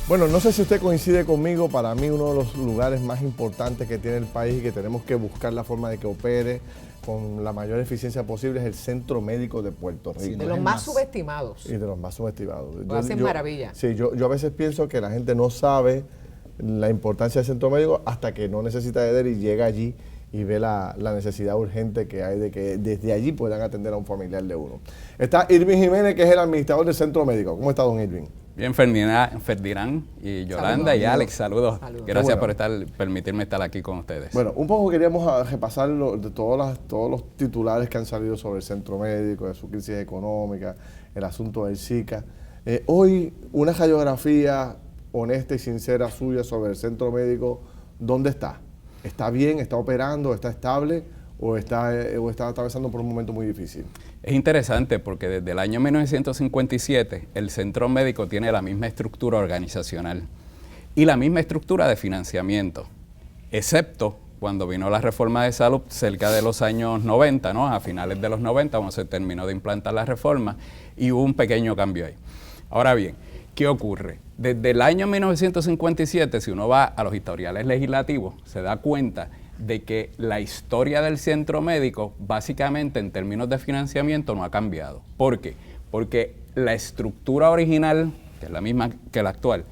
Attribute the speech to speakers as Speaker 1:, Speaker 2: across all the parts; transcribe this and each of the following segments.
Speaker 1: Bueno, no sé si usted coincide conmigo, para mí uno de los lugares más importantes que tiene el país y que tenemos que buscar la forma de que opere con la mayor eficiencia posible es el Centro Médico de Puerto Rico.
Speaker 2: Sí, de los más subestimados.
Speaker 1: Y de los más subestimados.
Speaker 2: Hacen maravilla.
Speaker 1: Sí, yo a veces pienso que la gente no sabe la importancia del Centro Médico hasta que no necesita de él y llega allí y ve la necesidad urgente que hay de que desde allí puedan atender a un familiar de uno. Está Irving Jiménez, que es el administrador del Centro Médico. ¿Cómo está, don Irving?
Speaker 3: Bien, Ferdinand y Yolanda
Speaker 2: Saludos,
Speaker 3: y Alex, saludos. Gracias por permitirme estar aquí con ustedes.
Speaker 1: Bueno, un poco queríamos repasar de todos los titulares que han salido sobre el Centro Médico, de su crisis económica, el asunto del Zika. Hoy, una radiografía honesta y sincera suya sobre el Centro Médico, ¿dónde está? ¿Está bien? ¿Está operando? ¿Está estable? ¿O está atravesando por un momento muy difícil?
Speaker 3: Es interesante porque desde el año 1957 el Centro Médico tiene la misma estructura organizacional y la misma estructura de financiamiento, excepto cuando vino la reforma de salud cerca de los años 90, ¿no? A finales de los 90, cuando se terminó de implantar la reforma, y hubo un pequeño cambio ahí. Ahora bien, ¿qué ocurre? Desde el año 1957, si uno va a los historiales legislativos, se da cuenta de que la historia del Centro Médico, básicamente en términos de financiamiento, no ha cambiado. ¿Por qué? Porque la estructura original, que es la misma que la actual,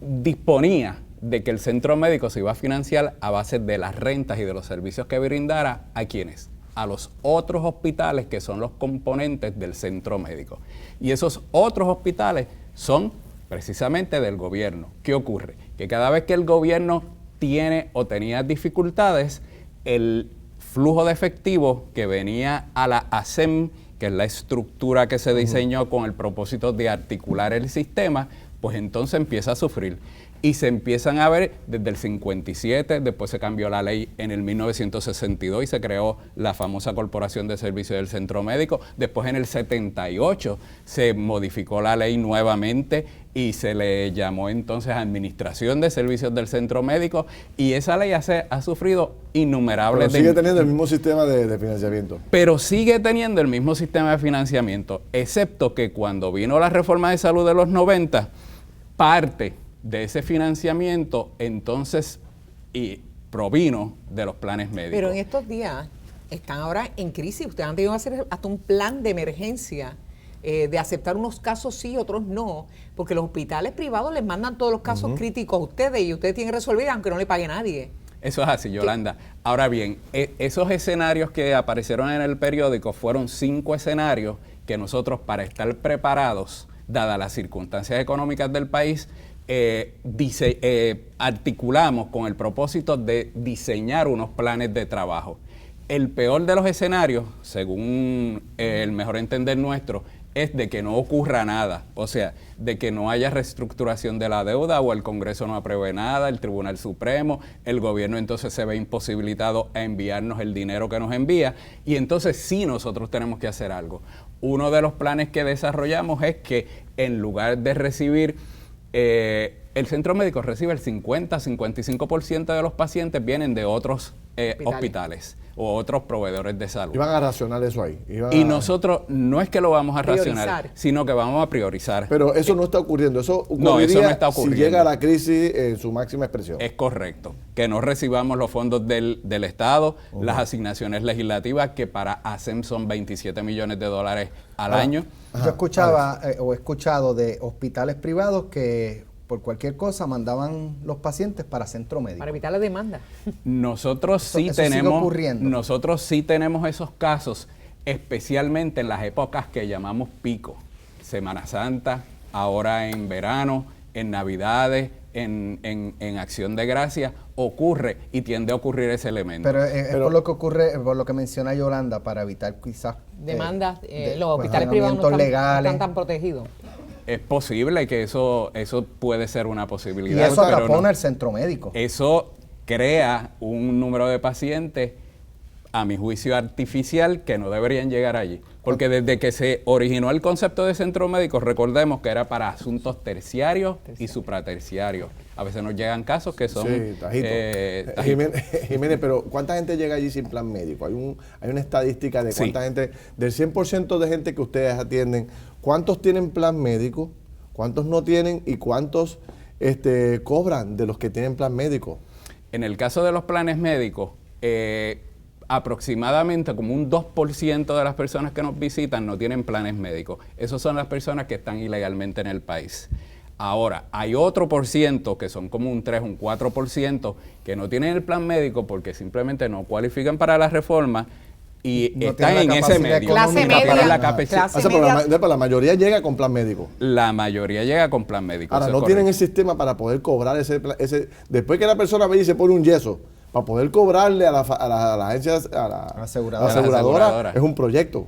Speaker 3: disponía de que el Centro Médico se iba a financiar a base de las rentas y de los servicios que brindara a quienes, a los otros hospitales que son los componentes del Centro Médico. Y esos otros hospitales son precisamente del gobierno. ¿Qué ocurre? Que cada vez que el gobierno tiene o tenía dificultades, el flujo de efectivo que venía a la ASEM, que es la estructura que se diseñó con el propósito de articular el sistema, pues entonces empieza a sufrir. Y se empiezan a ver desde el 57, después se cambió la ley en el 1962 y se creó la famosa Corporación de Servicios del Centro Médico. Después en el 78 se modificó la ley nuevamente y se le llamó entonces Administración de Servicios del Centro Médico, y esa ley ha sufrido innumerables...
Speaker 1: Pero sigue teniendo el mismo sistema de financiamiento.
Speaker 3: Pero sigue teniendo el mismo sistema de financiamiento, excepto que cuando vino la reforma de salud de los 90, parte de ese financiamiento entonces provino de los planes médicos.
Speaker 2: Pero en estos días están ahora en crisis. Ustedes han tenido que hacer hasta un plan de emergencia, de aceptar unos casos sí, otros no, porque los hospitales privados les mandan todos los casos críticos a ustedes y ustedes tienen que resolver aunque no le pague nadie.
Speaker 3: Eso es así, Yolanda. Ahora bien, esos escenarios que aparecieron en el periódico fueron 5 escenarios que nosotros, para estar preparados, dadas las circunstancias económicas del país, articulamos con el propósito de diseñar unos planes de trabajo. El peor de los escenarios, según el mejor entender nuestro, es de que no ocurra nada, o sea, de que no haya reestructuración de la deuda o el Congreso no apruebe nada, el Tribunal Supremo, el gobierno entonces se ve imposibilitado a enviarnos el dinero que nos envía, y entonces sí nosotros tenemos que hacer algo. Uno de los planes que desarrollamos es que en lugar de recibir, el Centro Médico recibe el 50-55% de los pacientes vienen de otros hospitales o otros proveedores de salud.
Speaker 1: Iban a racionar eso ahí.
Speaker 3: Y nosotros no es que lo vamos a racionar, sino que vamos a priorizar.
Speaker 1: Pero eso no está ocurriendo. Eso
Speaker 3: no está ocurriendo.
Speaker 1: Si llega la crisis en su máxima expresión.
Speaker 3: Es correcto. Que no recibamos los fondos del Estado, las asignaciones legislativas, que para ASEM son $27 millones al año.
Speaker 4: Yo escuchaba o he escuchado de hospitales privados que por cualquier cosa mandaban los pacientes para centro médico.
Speaker 2: Para evitar la demanda.
Speaker 3: Nosotros sí tenemos esos casos, especialmente en las épocas que llamamos pico. Semana Santa, ahora en verano, en Navidades, en Acción de Gracias, ocurre y tiende a ocurrir ese elemento.
Speaker 4: Pero es por lo que ocurre, por lo que menciona Yolanda, para evitar quizás
Speaker 2: demandas, los hospitales privados no están tan protegidos.
Speaker 3: Es posible que eso puede ser una posibilidad.
Speaker 4: Y eso agapona el centro médico.
Speaker 3: Eso crea un número de pacientes, a mi juicio, artificial, que no deberían llegar allí. Porque desde que se originó el concepto de centro médico, recordemos que era para asuntos terciarios y supraterciarios. A veces nos llegan casos que son...
Speaker 1: Sí, tajito. Jiménez, pero ¿cuánta gente llega allí sin plan médico? Hay una estadística de cuánta gente, del 100% de gente que ustedes atienden, ¿cuántos tienen plan médico? ¿Cuántos no tienen y cuántos cobran de los que tienen plan médico?
Speaker 3: En el caso de los planes médicos, aproximadamente como un 2% de las personas que nos visitan no tienen planes médicos. Esas son las personas que están ilegalmente en el país. Ahora, hay otro por ciento, que son como un 3, un 4%, que no tienen el plan médico porque simplemente no cualifican para la reforma y
Speaker 4: No
Speaker 3: están
Speaker 4: tienen
Speaker 3: en
Speaker 4: la
Speaker 3: ese
Speaker 4: capacidad
Speaker 3: medio.
Speaker 2: Clase
Speaker 4: económica
Speaker 2: media.
Speaker 4: para-
Speaker 3: La
Speaker 4: Ajá.
Speaker 3: capacidad.
Speaker 2: Clase
Speaker 1: Pero la mayoría llega con plan médico.
Speaker 3: La mayoría llega con plan médico.
Speaker 1: Ahora,
Speaker 3: eso es
Speaker 1: no tienen el
Speaker 3: correcto.
Speaker 1: sistema para poder cobrar ese después que la persona ve y se pone un yeso, para poder cobrarle a la agencia, a la
Speaker 4: aseguradora.
Speaker 3: Aseguradora.
Speaker 1: es un proyecto.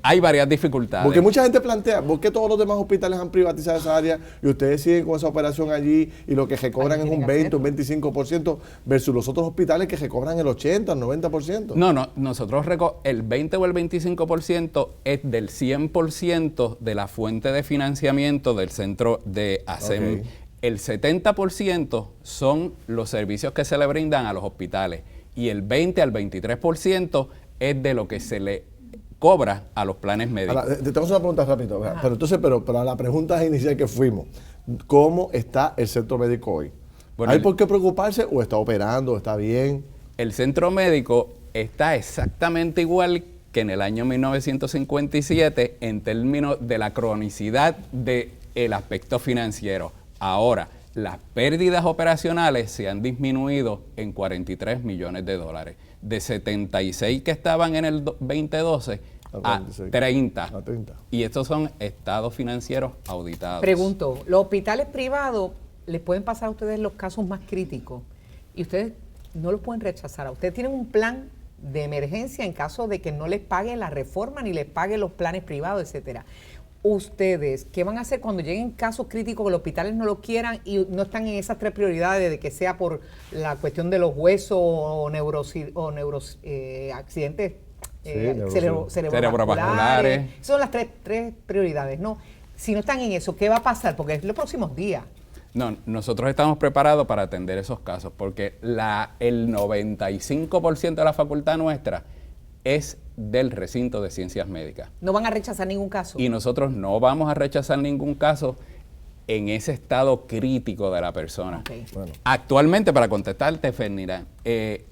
Speaker 3: Hay varias dificultades.
Speaker 1: Porque mucha gente plantea, ¿por qué todos los demás hospitales han privatizado esa área y ustedes siguen con esa operación allí y lo que recobran es un 20, un 25% versus los otros hospitales que recobran el 80, el 90%?
Speaker 3: No, nosotros el 20 o el 25% es del 100% de la fuente de financiamiento del centro de ASEM.
Speaker 1: Ok.
Speaker 3: El 70% son los servicios que se le brindan a los hospitales y el 20 al 23% es de lo que se le cobra a los planes médicos.
Speaker 1: Ahora, te tengo una pregunta rápido, pero entonces, pero a la pregunta inicial que fuimos, ¿cómo está el centro médico hoy?
Speaker 3: Bueno,
Speaker 1: ¿Hay por qué preocuparse o está operando, o está bien?
Speaker 3: El centro médico está exactamente igual que en el año 1957 en términos de la cronicidad del aspecto financiero. Ahora, las pérdidas operacionales se han disminuido en 43 millones de dólares. De 76 que estaban en el 2012 a 30.
Speaker 1: A 30.
Speaker 3: Y estos son estados financieros auditados.
Speaker 2: Pregunto, ¿los hospitales privados les pueden pasar a ustedes los casos más críticos y ustedes no los pueden rechazar? ¿Ustedes tienen un plan de emergencia en caso de que no les paguen la reforma ni les paguen los planes privados, etcétera? ¿Ustedes qué van a hacer cuando lleguen casos críticos que los hospitales no lo quieran y no están en esas tres prioridades, de que sea por la cuestión de los huesos o accidentes cerebrovasculares? Son las tres prioridades, ¿no? Si no están en eso, ¿qué va a pasar? Porque es los próximos días.
Speaker 3: No, nosotros estamos preparados para atender esos casos porque el 95% de la facultad nuestra es del recinto de ciencias médicas.
Speaker 2: ¿No van a rechazar ningún caso?
Speaker 3: Y nosotros no vamos a rechazar ningún caso en ese estado crítico de la persona.
Speaker 2: Okay.
Speaker 1: Bueno.
Speaker 3: Actualmente, para contestarte, Fernira,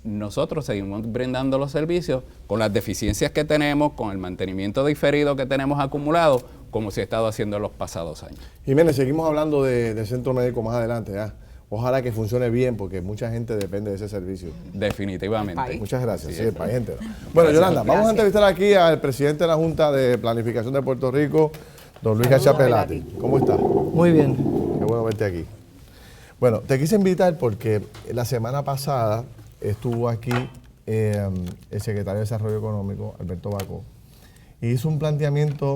Speaker 3: nosotros seguimos brindando los servicios con las deficiencias que tenemos, con el mantenimiento diferido que tenemos acumulado, como se ha estado haciendo en los pasados años.
Speaker 1: Jiménez, seguimos hablando del centro médico más adelante. Ojalá que funcione bien porque mucha gente depende de ese servicio.
Speaker 3: Definitivamente.
Speaker 2: El país.
Speaker 1: Muchas gracias.
Speaker 3: Sí,
Speaker 1: Sí, el país entero. Bueno, Yolanda, vamos a entrevistar aquí al presidente de la Junta de Planificación de Puerto Rico, don Luis García Pelati. ¿Cómo está?
Speaker 5: Muy bien.
Speaker 1: Qué bueno verte aquí. Bueno, te quise invitar porque la semana pasada estuvo aquí el secretario de Desarrollo Económico, Alberto Bacó, y hizo un planteamiento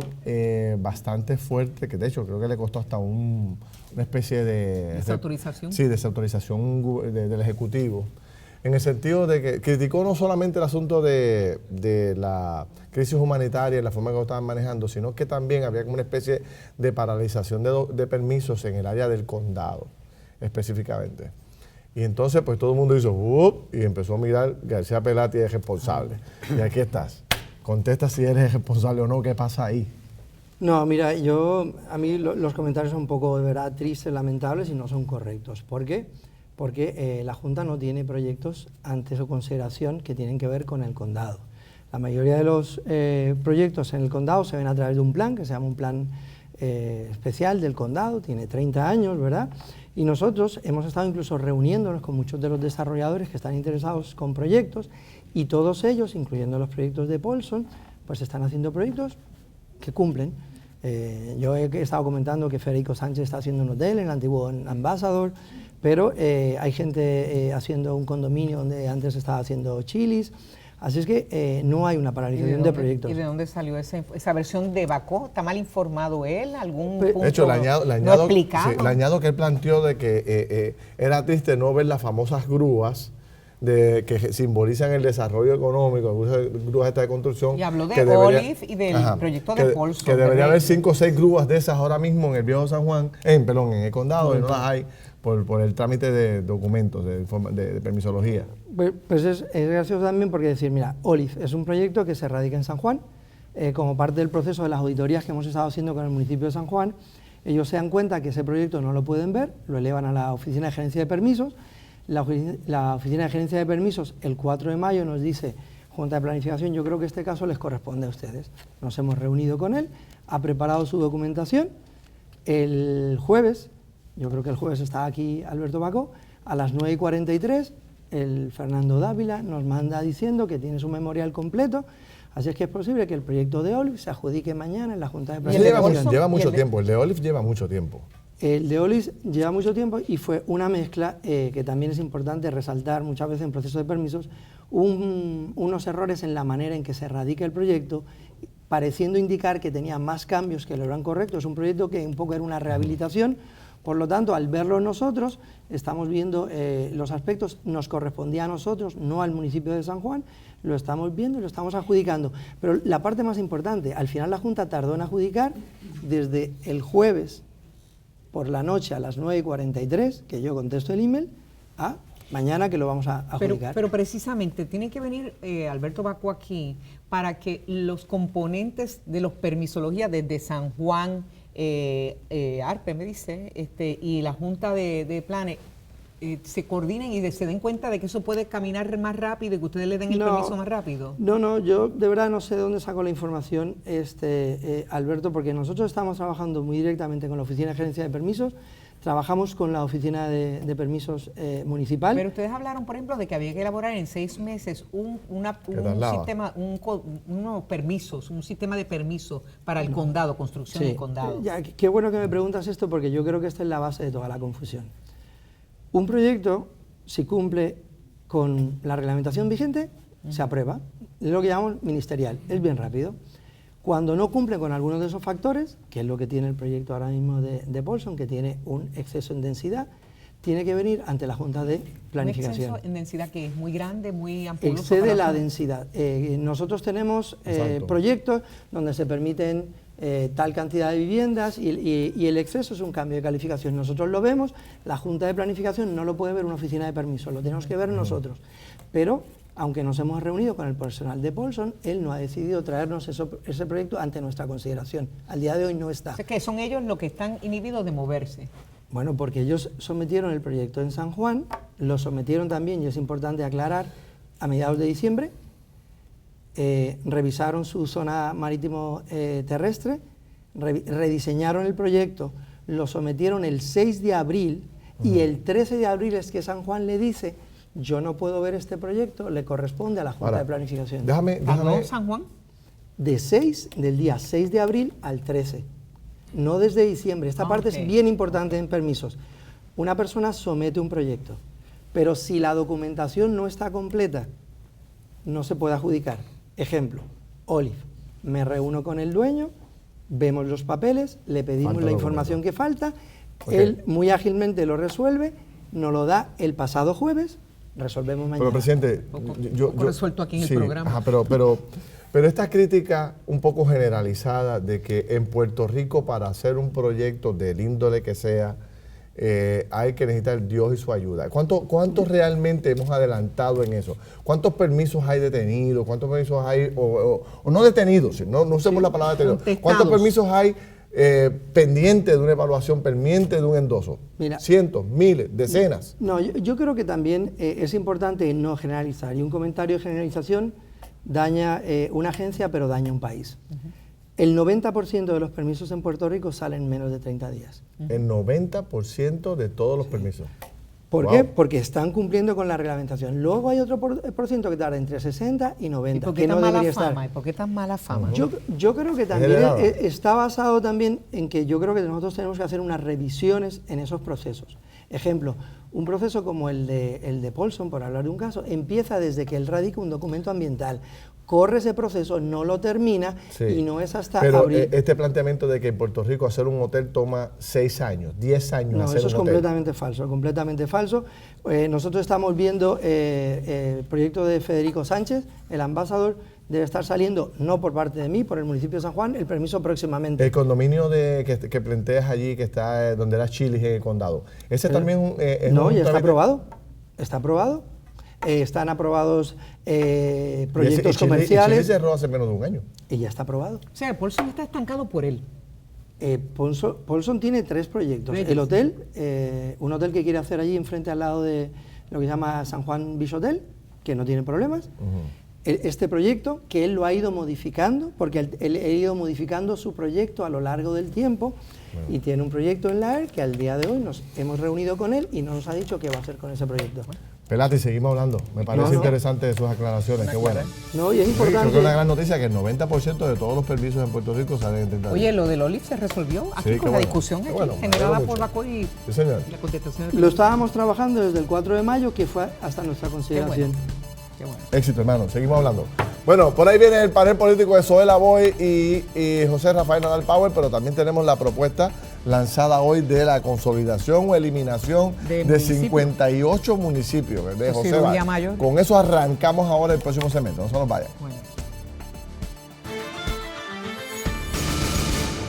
Speaker 1: bastante fuerte, que de hecho creo que le costó hasta una especie de...
Speaker 2: ¿Desautorización?
Speaker 1: Sí, desautorización del Ejecutivo, en el sentido de que criticó no solamente el asunto de la crisis humanitaria y la forma que lo estaban manejando, sino que también había como una especie de paralización de permisos en el área del condado, específicamente. Y entonces, pues todo el mundo hizo ¡up! Y empezó a mirar, García Pelati es responsable. Y aquí estás. Contesta si eres responsable o no, ¿qué pasa ahí?
Speaker 5: No, mira, a mí los comentarios son un poco, de verdad, tristes, lamentables y no son correctos. ¿Por qué? Porque la Junta no tiene proyectos ante su consideración que tienen que ver con el condado. La mayoría de los proyectos en el condado se ven a través de un plan que se llama un plan especial del condado, tiene 30 años, ¿verdad? Y nosotros hemos estado incluso reuniéndonos con muchos de los desarrolladores que están interesados con proyectos y todos ellos, incluyendo los proyectos de Paulson, pues están haciendo proyectos que cumplen. Yo he estado comentando que Federico Sánchez está haciendo un hotel en el antiguo Ambassador, pero hay gente haciendo un condominio donde antes estaba haciendo Chili's. Así es que no hay una paralización de proyectos.
Speaker 2: ¿Y de dónde salió esa versión de Bacó? ¿Está mal informado él? ¿Algún punto
Speaker 1: De hecho, le
Speaker 2: no
Speaker 1: añado
Speaker 2: explicado?
Speaker 1: sí, le añado que él planteó de que era triste no ver las famosas grúas que simbolizan el desarrollo económico, grúas estas de construcción.
Speaker 2: Y habló de
Speaker 1: que
Speaker 2: Olive y del proyecto de Paulson.
Speaker 1: Que debería haber 5 o 6 grúas de esas ahora mismo en el viejo San Juan, en el condado, y no las hay por el trámite de documentos, de permisología.
Speaker 5: Pues es gracioso también porque decir, mira, Olive es un proyecto que se radica en San Juan, como parte del proceso de las auditorías que hemos estado haciendo con el municipio de San Juan, Ellos se dan cuenta que ese proyecto no lo pueden ver, lo elevan a la Oficina de Gerencia de Permisos. La Oficina de Gerencia de Permisos el 4 de mayo nos dice, Junta de Planificación, yo creo que este caso les corresponde a ustedes. Nos hemos reunido con él, ha preparado su documentación. El jueves, yo creo que el jueves está aquí Alberto Bacó, a las 9:43, el Fernando Dávila nos manda diciendo que tiene su memorial completo, así es que es posible que el proyecto de Olive se adjudique mañana en la Junta de Planificación.
Speaker 1: Lleva mucho tiempo, el de Olive lleva mucho tiempo.
Speaker 5: El de Olive lleva mucho tiempo y fue una mezcla que también es importante resaltar muchas veces en procesos de permisos, unos errores en la manera en que se radica el proyecto, pareciendo indicar que tenía más cambios que lo eran correctos. Es un proyecto que un poco era una rehabilitación, por lo tanto, al verlo nosotros, estamos viendo los aspectos, nos correspondía a nosotros, no al municipio de San Juan, lo estamos viendo y lo estamos adjudicando. Pero la parte más importante, al final la Junta tardó en adjudicar desde el jueves por la noche a las 9:43, que yo contesto el email, a mañana que lo vamos a adjudicar.
Speaker 2: Pero precisamente tiene que venir Alberto Bacó aquí para que los componentes de los permisologías desde San Juan, ARPE me dice, y la Junta de Planes se coordinen y se den cuenta de que eso puede caminar más rápido y que ustedes le den el permiso más rápido.
Speaker 5: No, yo de verdad no sé de dónde sacó la información Alberto, porque nosotros estamos trabajando muy directamente con la Oficina de Gerencia de Permisos, trabajamos con la Oficina de Permisos Municipal.
Speaker 2: Pero ustedes hablaron, por ejemplo, de que había que elaborar en 6 meses un sistema, unos permisos, un sistema de permisos para el condado, construcción del condado.
Speaker 5: Qué bueno que me preguntas esto, porque yo creo que esta es la base de toda la confusión. Un proyecto, si cumple con la reglamentación vigente, se aprueba. Es lo que llamamos ministerial, es bien rápido. Cuando no cumple con algunos de esos factores, que es lo que tiene el proyecto ahora mismo de Paulson, que tiene un exceso en densidad, tiene que venir ante la Junta de Planificación.
Speaker 2: ¿Un exceso en densidad que es muy grande, muy ampuloso?
Speaker 5: Excede la densidad. Nosotros tenemos proyectos donde se permiten tal cantidad de viviendas y el exceso es un cambio de calificación. Nosotros lo vemos, la Junta de Planificación no lo puede ver una oficina de permiso, lo tenemos que ver nosotros. Pero aunque nos hemos reunido con el personal de Paulson, él no ha decidido traernos ese proyecto ante nuestra consideración. Al día de hoy no está.
Speaker 2: O sea, que son ellos los que están inhibidos de moverse.
Speaker 5: Bueno, porque ellos sometieron el proyecto en San Juan, lo sometieron también, y es importante aclarar, a mediados de diciembre, revisaron su zona marítimo terrestre, rediseñaron el proyecto, lo sometieron el 6 de abril, y el 13 de abril es que San Juan le dice: yo no puedo ver este proyecto, le corresponde a la Junta de Planificación.
Speaker 1: Déjame.
Speaker 2: San Juan?
Speaker 5: Del día 6 de abril al 13, no desde diciembre. Esta parte es bien importante en permisos. Una persona somete un proyecto, pero si la documentación no está completa, no se puede adjudicar. Ejemplo, Olive, me reúno con el dueño, vemos los papeles, le pedimos la información que falta, él muy ágilmente lo resuelve, nos lo da el pasado jueves, resolvemos mañana.
Speaker 1: Pero, presidente,
Speaker 2: yo resuelto aquí en el programa.
Speaker 1: Ajá, pero esta crítica un poco generalizada de que en Puerto Rico, para hacer un proyecto del índole que sea, hay que necesitar Dios y su ayuda. ¿Cuánto realmente hemos adelantado en eso? ¿Cuántos permisos hay detenidos? ¿Cuántos permisos hay, o no detenidos? No usemos la palabra detenidos. ¿Cuántos permisos hay pendientes de una evaluación, pendientes de un endoso? Mira, cientos, miles, decenas.
Speaker 5: No, yo creo que también es importante no generalizar. Y un comentario de generalización daña una agencia, pero daña un país. El 90% de los permisos en Puerto Rico salen en menos de 30 días.
Speaker 1: El 90% de todos los permisos.
Speaker 5: ¿Por qué? Porque están cumpliendo con la reglamentación. Luego hay otro por ciento que tarda entre 60 y 90.
Speaker 2: ¿Y por qué tan mala fama? ¿Y por qué tan mala fama?
Speaker 5: Yo creo que también está basado también en que yo creo que nosotros tenemos que hacer unas revisiones en esos procesos. Ejemplo, un proceso como el de Paulson, por hablar de un caso, empieza desde que él radica un documento ambiental. Corre ese proceso, no lo termina y no es hasta abril.
Speaker 1: Pero este planteamiento de que en Puerto Rico hacer un hotel toma 6 años, 10 años.
Speaker 5: No,
Speaker 1: hacer
Speaker 5: eso es
Speaker 1: un hotel.
Speaker 5: completamente falso. Nosotros estamos viendo el proyecto de Federico Sánchez, el ambasador, debe estar saliendo, no por parte de mí, por el municipio de San Juan, el permiso próximamente.
Speaker 1: El condominio que planteas allí, que está donde era Chile, en el condado, ese también es
Speaker 5: no, ya está aprobado. Está aprobado. Están aprobados proyectos comerciales.
Speaker 1: Y Chile cerró hace menos de un año.
Speaker 5: Y ya está aprobado.
Speaker 2: O sea, Paulson está estancado por él.
Speaker 5: Paulson tiene 3 proyectos.
Speaker 2: Bellos.
Speaker 5: El hotel, un hotel que quiere hacer allí enfrente al lado de lo que se llama San Juan Beach Hotel, que no tiene problemas. Este proyecto, que él lo ha ido modificando, porque él ha ido modificando su proyecto a lo largo del tiempo, y tiene un proyecto en la AER que al día de hoy nos hemos reunido con él y no nos ha dicho qué va a hacer con ese proyecto.
Speaker 1: Pelati, seguimos hablando. Me parece interesante sus aclaraciones. Qué bueno.
Speaker 5: No, y es
Speaker 1: Creo que
Speaker 5: importante.
Speaker 1: es una gran noticia que el 90% de todos los permisos en Puerto Rico salen en 30 días.
Speaker 2: Oye, lo del OLIF se resolvió aquí
Speaker 1: Sí,
Speaker 2: con
Speaker 1: qué
Speaker 2: la
Speaker 1: bueno.
Speaker 2: discusión
Speaker 1: Qué
Speaker 2: aquí,
Speaker 1: bueno, me alegro
Speaker 2: generada
Speaker 1: mucho.
Speaker 2: por la COI
Speaker 1: Sí, señor.
Speaker 2: y la contestación. del
Speaker 5: Lo estábamos trabajando desde el 4 de mayo, que fue hasta nuestra consideración.
Speaker 2: Qué bueno.
Speaker 1: Éxito, hermano. Seguimos hablando. Bueno, por ahí viene el panel político de Zoela Boy y José Rafael Nadal Power, pero también tenemos la propuesta lanzada hoy de la consolidación o eliminación
Speaker 2: De
Speaker 1: de
Speaker 2: municipios.
Speaker 1: 58 municipios de
Speaker 2: Eso
Speaker 1: José
Speaker 2: cirugía
Speaker 1: Báez.
Speaker 2: mayor.
Speaker 1: Con eso arrancamos ahora el próximo segmento. No se nos vaya.
Speaker 2: Bueno.